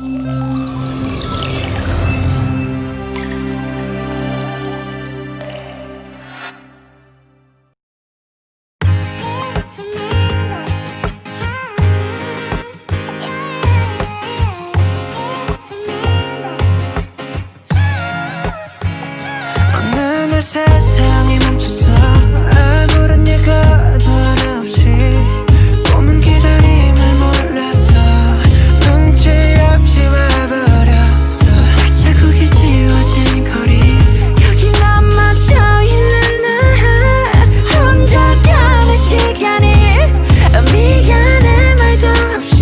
어느 날 세상이 멈췄어. 아무런 예고도 없이 꿈은 기다림을 몰라서 눈치 없이 와버렸어. 자국이 지워진 거리, 여기 남아져 있는 나 혼자 가는 시간이 미안해 말도 없이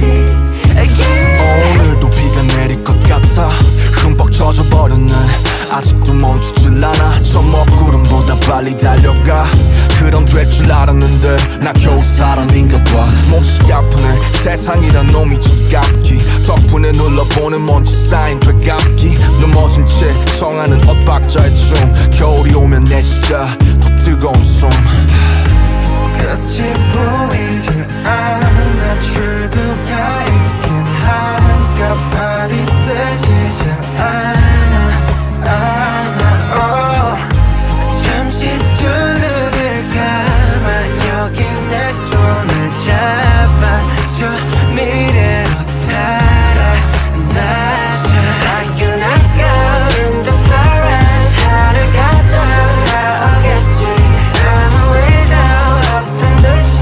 오늘도 비가 내릴 것 같아. 흠뻑 젖어버렸네. 아직도 멈추질 않아. 저 먹구름보다 빨리 달려가. 그럼 될 줄 알았는데 나 겨우 사람인가 봐. 몹시 아프네. 세상이란 놈이 지갑기. 덕분에 눌러보는 먼지 쌓인 되감기. 넘어진 채 청하는 엇박자의 춤. 겨울이 오면 내 진짜 더 뜨거운 숨. 끝이 보이지 않아. 출구가 있긴 한가발이 뜨지 않아. 잠시 두 눈을 감아 여기 내 손을 잡아 저 미래로 달아나자. Like you not out in the forest. 하루가 돌아오겠지. 아무 일도 없던 듯이.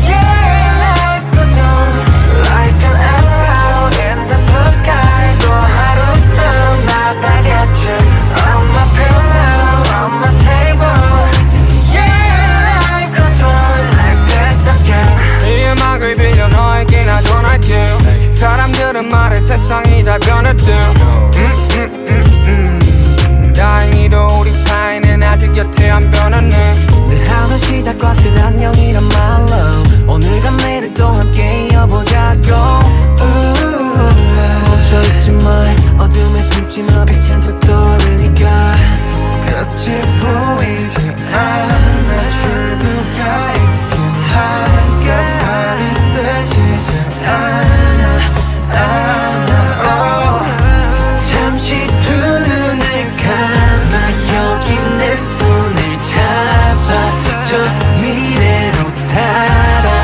Yeah, life goes on like an arrow in the blue sky. 또 하루도 나가겠지. On my pillow, on my table. Yeah, life goes on like this again. 이 음악을 빌려 너에게 나 전할게. 사람들은 말해 세상이 다 변했대. 다행히도 우리 사이는 아직 여태 안 변했네. 늘 하던 시작과 끝 안녕이란 말로 오늘과 내일을 또 함께 이어보자고. 멈춰있지 마. 어둠에 숨지 마. 빛은 더 떠오르니까. 끝이 보이지 않아. 출구가 있긴 한가발이 뜨지 않아. 잠시 두 눈을 감아 여기 내 손을 잡아 저 미래로 달아나자.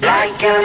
Like an